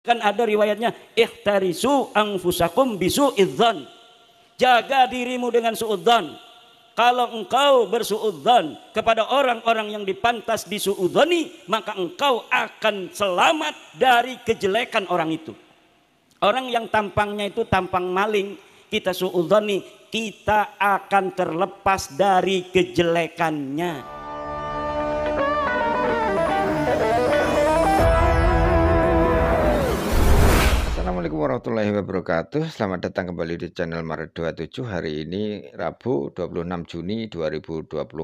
Kan ada riwayatnya, ihtarisu anfusakum bisu'idzan. Jaga dirimu dengan suudzan. Kalau engkau bersuudzan kepada orang-orang yang dipantas disuudzani, maka engkau akan selamat dari kejelekan orang itu. Orang yang tampangnya itu tampang maling, kita suudzani, kita akan terlepas dari kejelekannya. Assalamualaikum warahmatullahi wabarakatuh. Selamat datang kembali di channel Maret 27. Hari ini Rabu 26 Juni 2024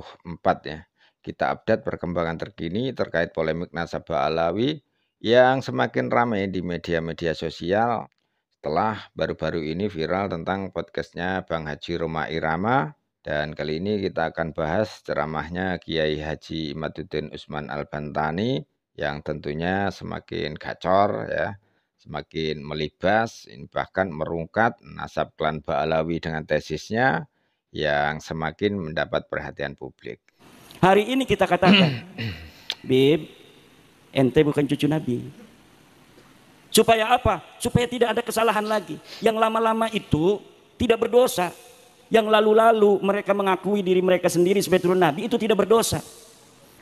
ya. Kita update perkembangan terkini terkait polemik nasabah Alawi yang semakin ramai di media-media sosial setelah baru-baru ini viral tentang podcastnya Bang Haji Rhoma Irama. Dan kali ini kita akan bahas ceramahnya Kiai Haji Imaduddin Usman Al-Bantani yang tentunya semakin gacor ya, semakin melibas, bahkan merungkat nasab klan Ba'alawi dengan tesisnya yang semakin mendapat perhatian publik. Hari ini kita katakan, Bib, ente bukan cucu Nabi. Supaya apa? Supaya tidak ada kesalahan lagi. Yang lama-lama itu tidak berdosa. Yang lalu-lalu mereka mengakui diri mereka sendiri sebagai turun Nabi itu tidak berdosa.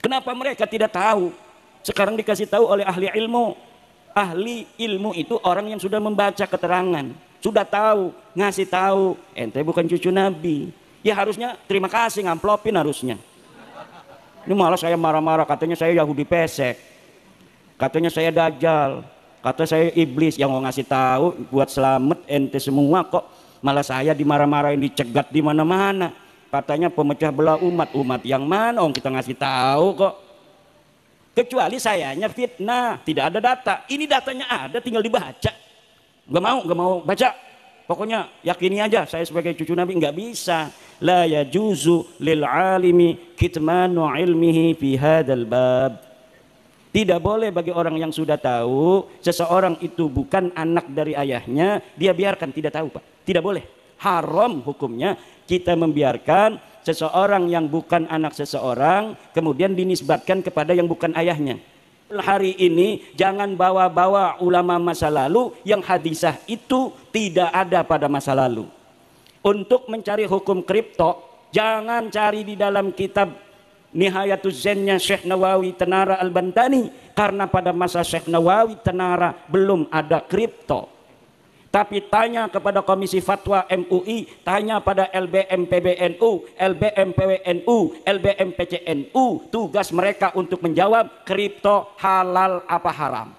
Kenapa mereka tidak tahu? Sekarang dikasih tahu oleh ahli ilmu. Ahli ilmu itu orang yang sudah membaca keterangan, sudah tahu, ngasih tahu, ente bukan cucu Nabi. Ya harusnya terima kasih, ngamplopin harusnya. Ini malah saya marah-marah, katanya saya Yahudi pesek, katanya saya Dajjal, kata saya iblis. Yang mau ngasih tahu buat selamat ente semua, kok malah saya dimarah-marahin, dicegat di mana-mana. Katanya pemecah belah umat. Umat yang mana? Kita ngasih tahu kok. Kecuali sayanya fitnah, tidak ada data. Ini datanya ada, tinggal dibaca. Gak mau baca. Pokoknya yakini aja saya sebagai cucu Nabi. Nggak bisa. La yajuzu lil alimi kitmanu ilmihi fi hadzal bab. Tidak boleh bagi orang yang sudah tahu seseorang itu bukan anak dari ayahnya, dia biarkan tidak tahu, Pak. Tidak boleh. Haram hukumnya kita membiarkan seseorang yang bukan anak seseorang kemudian dinisbatkan kepada yang bukan ayahnya. Hari ini jangan bawa-bawa ulama masa lalu yang hadisah itu tidak ada pada masa lalu. Untuk mencari hukum kripto, jangan cari di dalam kitab Nihayatuz Zennya Syekh Nawawi Tenara Al-Bantani, karena pada masa Syekh Nawawi Tenara belum ada kripto. Tapi tanya kepada Komisi Fatwa MUI, tanya pada LBM PBNU, LBM PWNU, LBM PCNU, tugas mereka untuk menjawab kripto halal apa haram.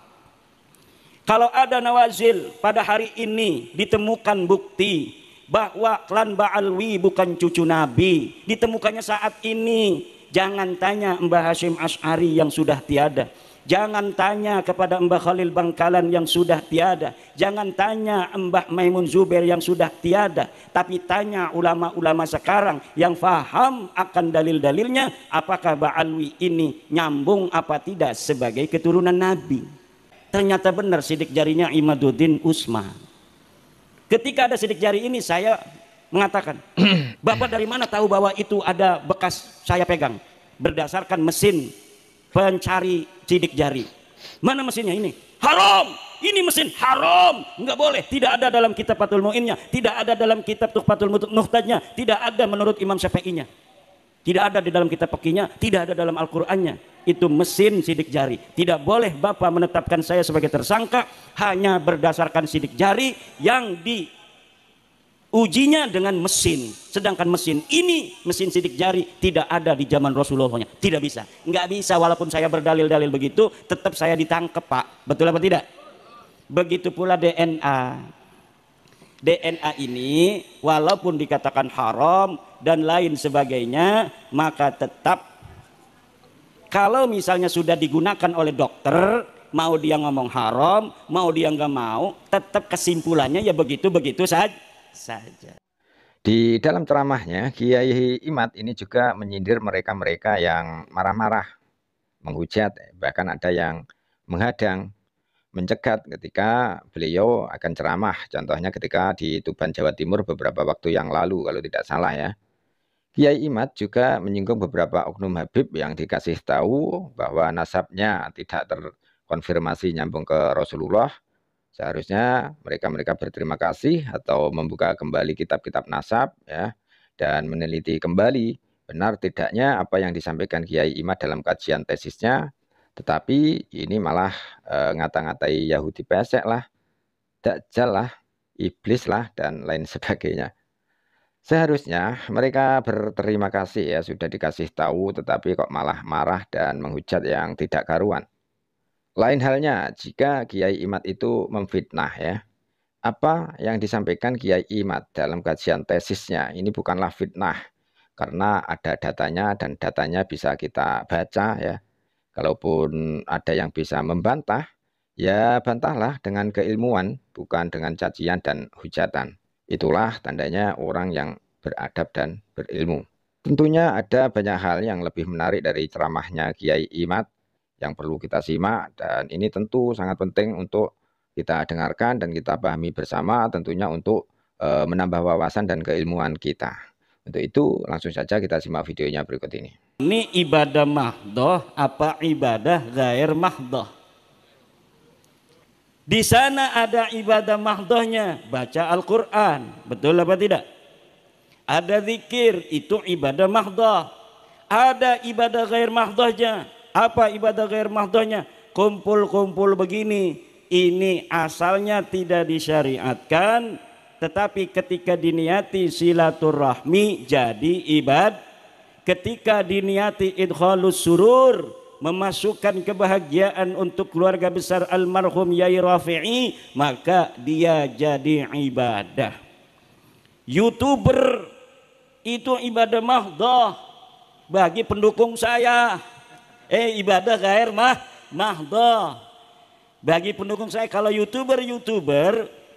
Kalau ada nawazil pada hari ini ditemukan bukti bahwa klan Ba'alwi bukan cucu Nabi, ditemukannya saat ini, jangan tanya Mbah Hashim Asy'ari yang sudah tiada. Jangan tanya kepada Mbah Khalil Bangkalan yang sudah tiada. Jangan tanya Mbah Maimun Zubair yang sudah tiada. Tapi tanya ulama-ulama sekarang yang faham akan dalil-dalilnya. Apakah Ba'alwi ini nyambung apa tidak sebagai keturunan Nabi. Ternyata benar sidik jarinya Imaduddin Usman. Ketika ada sidik jari ini saya mengatakan, Bapak dari mana tahu bahwa itu ada bekas saya pegang? Berdasarkan mesin pencari sidik jari. Mana mesinnya ini? Haram. Ini mesin haram. Enggak boleh. Tidak ada dalam kitab Fathul Mu'innya. Tidak ada dalam kitab Tuhfatul Muhtadnya. Tidak ada menurut Imam Syafi'inya. Tidak ada di dalam kitab Fiqihnya. Tidak ada dalam Al-Qur'annya. Itu mesin sidik jari. Tidak boleh Bapak menetapkan saya sebagai tersangka hanya berdasarkan sidik jari yang ujinya dengan mesin, sedangkan mesin ini, mesin sidik jari tidak ada di zaman Rasulullah. Tidak bisa, nggak bisa. Walaupun saya berdalil-dalil begitu, tetap saya ditangkap, Pak. Betul apa tidak? Begitu pula DNA. DNA ini walaupun dikatakan haram dan lain sebagainya, maka tetap kalau misalnya sudah digunakan oleh dokter, mau dia ngomong haram, mau dia nggak mau, tetap kesimpulannya ya begitu-begitu saja. Di dalam ceramahnya, Kiai Imad ini juga menyindir mereka-mereka yang marah-marah, menghujat, bahkan ada yang menghadang, mencegat ketika beliau akan ceramah. Contohnya ketika di Tuban, Jawa Timur beberapa waktu yang lalu kalau tidak salah ya. Kiai Imad juga menyinggung beberapa oknum Habib yang dikasih tahu bahwa nasabnya tidak terkonfirmasi nyambung ke Rasulullah. Seharusnya mereka berterima kasih atau membuka kembali kitab-kitab nasab ya, dan meneliti kembali benar tidaknya apa yang disampaikan Kiai Imad dalam kajian tesisnya. Tetapi ini malah ngata-ngatai Yahudi pesek lah, Dajjal lah, iblis lah, dan lain sebagainya. Seharusnya mereka berterima kasih ya, sudah dikasih tahu, tetapi kok malah marah dan menghujat yang tidak karuan. Lain halnya jika Kiai Imad itu memfitnah ya. Apa yang disampaikan Kiai Imad dalam kajian tesisnya ini bukanlah fitnah, karena ada datanya dan datanya bisa kita baca ya. Kalaupun ada yang bisa membantah, ya bantahlah dengan keilmuan, bukan dengan cacian dan hujatan. Itulah tandanya orang yang beradab dan berilmu. Tentunya ada banyak hal yang lebih menarik dari ceramahnya Kiai Imad yang perlu kita simak, dan ini tentu sangat penting untuk kita dengarkan dan kita pahami bersama, tentunya untuk menambah wawasan dan keilmuan kita. Untuk itu langsung saja kita simak videonya berikut ini. Ini ibadah mahdoh apa ibadah gair mahdoh? Di sana ada ibadah mahdohnya, baca Al-Quran, betul apa tidak? Ada zikir, itu ibadah mahdoh. Ada ibadah gair mahdohnya. Apa ibadah gair mahdohnya? Kumpul-kumpul begini. Ini asalnya tidak disyariatkan, tetapi ketika diniati silaturahmi jadi ibadah. Ketika diniati idkhalus surur, memasukkan kebahagiaan untuk keluarga besar almarhum Yai Rafi'i, maka dia jadi ibadah. YouTuber itu ibadah mahdoh bagi pendukung saya. Ibadah gair mahdoh bagi pendukung saya. Kalau YouTuber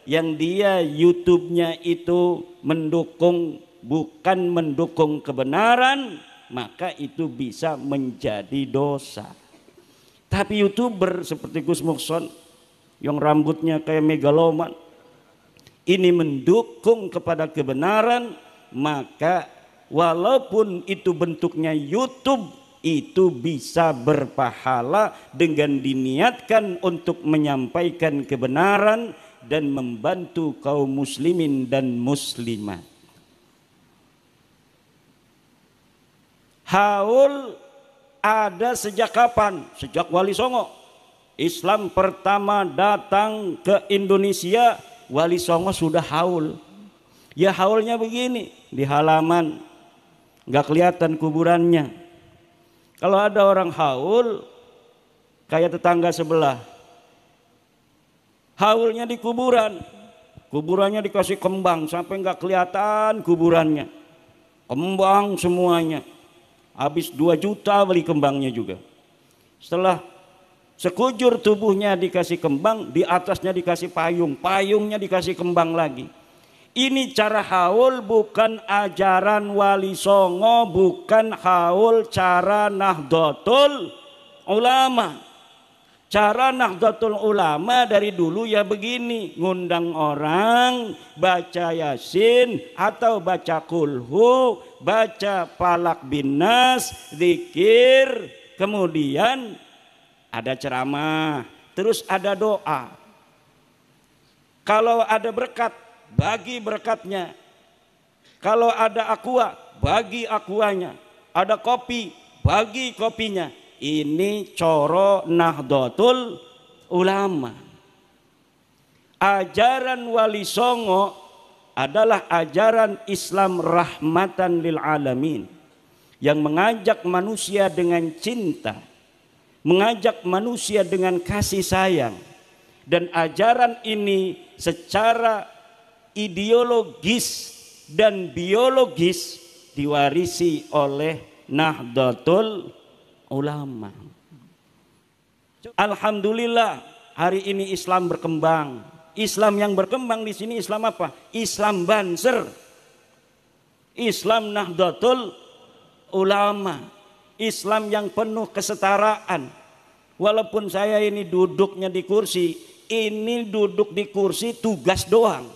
yang dia YouTube-nya itu mendukung, bukan mendukung kebenaran, maka itu bisa menjadi dosa. Tapi YouTuber seperti Gus Muhson yang rambutnya kayak megaloman, ini mendukung kepada kebenaran, maka walaupun itu bentuknya YouTube, itu bisa berpahala dengan diniatkan untuk menyampaikan kebenaran dan membantu kaum muslimin dan muslimat. Haul ada sejak kapan? Sejak Wali Songo. Islam pertama datang ke Indonesia, Wali Songo sudah haul. Ya haulnya begini, di halaman, nggak kelihatan kuburannya. Kalau ada orang haul, kayak tetangga sebelah, haulnya di kuburan, kuburannya dikasih kembang sampai nggak kelihatan kuburannya, kembang semuanya. Habis 2 juta beli kembangnya juga. Setelah sekujur tubuhnya dikasih kembang, di atasnya dikasih payung, payungnya dikasih kembang lagi. Ini cara haul bukan ajaran Wali Songo, bukan haul cara Nahdlatul Ulama. Cara Nahdlatul Ulama dari dulu ya begini, ngundang orang baca Yasin atau baca Kulhu, baca Falak bin Nas, zikir, kemudian ada ceramah, terus ada doa. Kalau ada berkat, bagi berkatnya. Kalau ada aqua, bagi aquanya. Ada kopi, bagi kopinya. Ini coro Nahdlatul Ulama. Ajaran Wali Songo adalah ajaran Islam rahmatan lil alamin, yang mengajak manusia dengan cinta, mengajak manusia dengan kasih sayang. Dan ajaran ini secara ideologis dan biologis diwarisi oleh Nahdlatul Ulama. Alhamdulillah hari ini Islam berkembang. Islam yang berkembang di sini Islam apa? Islam Banser, Islam Nahdlatul Ulama, Islam yang penuh kesetaraan. Walaupun saya ini duduknya di kursi, ini duduk di kursi tugas doang.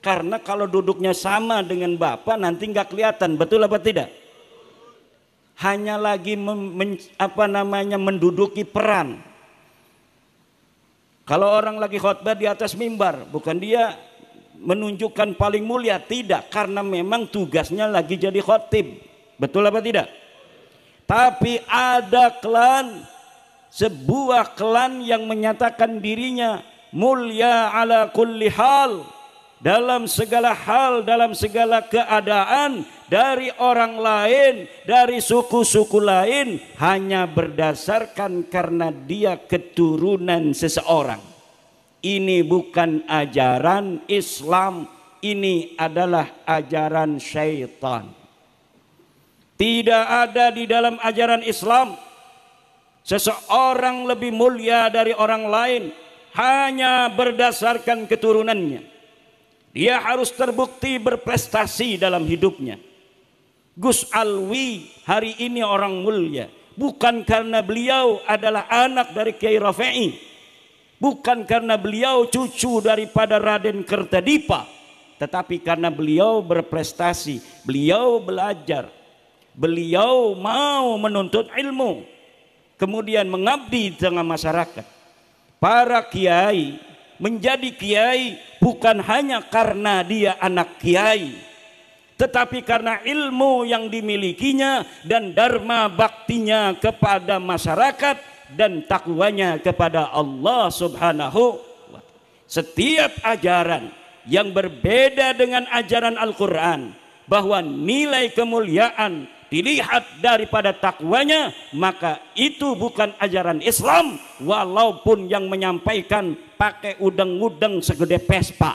Karena kalau duduknya sama dengan Bapak nanti nggak kelihatan, betul apa tidak? Hanya lagi menduduki peran. Kalau orang lagi khutbah di atas mimbar, bukan dia menunjukkan paling mulia, tidak, karena memang tugasnya lagi jadi khotib. Betul apa tidak? Tapi ada klan, sebuah klan yang menyatakan dirinya mulia ala kulli hal, dalam segala hal, dalam segala keadaan, dari orang lain, dari suku-suku lain, hanya berdasarkan karena dia keturunan seseorang. Ini bukan ajaran Islam, ini adalah ajaran syaitan. Tidak ada di dalam ajaran Islam seseorang lebih mulia dari orang lain hanya berdasarkan keturunannya. Dia harus terbukti berprestasi dalam hidupnya. Gus Alwi hari ini orang mulia bukan karena beliau adalah anak dari Kiai Rafi'i, bukan karena beliau cucu daripada Raden Kertadipa, tetapi karena beliau berprestasi, beliau belajar, beliau mau menuntut ilmu, kemudian mengabdi di tengah masyarakat. Para kiai menjadi kiai bukan hanya karena dia anak kiai, tetapi karena ilmu yang dimilikinya dan dharma baktinya kepada masyarakat dan takwanya kepada Allah Subhanahu wa ta'ala. Setiap ajaran yang berbeda dengan ajaran Al-Quran, bahwa nilai kemuliaan dilihat daripada takwanya, maka itu bukan ajaran Islam, walaupun yang menyampaikan pakai udeng-udeng segede Vespa.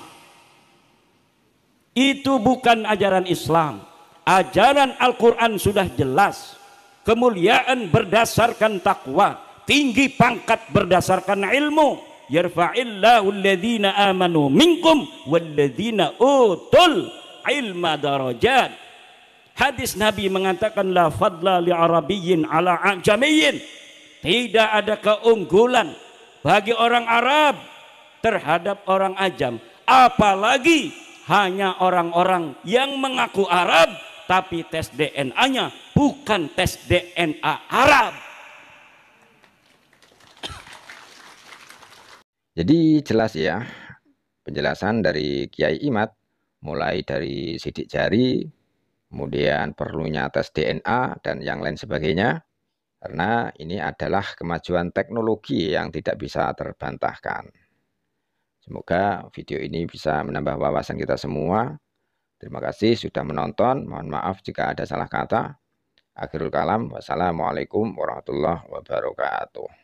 Itu bukan ajaran Islam. Ajaran Al-Quran sudah jelas. Kemuliaan berdasarkan takwa, tinggi pangkat berdasarkan ilmu. Yarfa'illahu alladhina amanu minkum walladhina utul ilma darajat. Hadis Nabi mengatakan la fadla li arabiyyin ala ajamiyyin. Tidak ada keunggulan bagi orang Arab terhadap orang ajam, apalagi hanya orang-orang yang mengaku Arab tapi tes DNA-nya bukan tes DNA Arab. Jadi jelas ya penjelasan dari Kiai Imad, mulai dari sidik jari, kemudian perlunya tes DNA dan yang lain sebagainya, karena ini adalah kemajuan teknologi yang tidak bisa terbantahkan. Semoga video ini bisa menambah wawasan kita semua. Terima kasih sudah menonton. Mohon maaf jika ada salah kata. Akhirul kalam. Wassalamualaikum warahmatullahi wabarakatuh.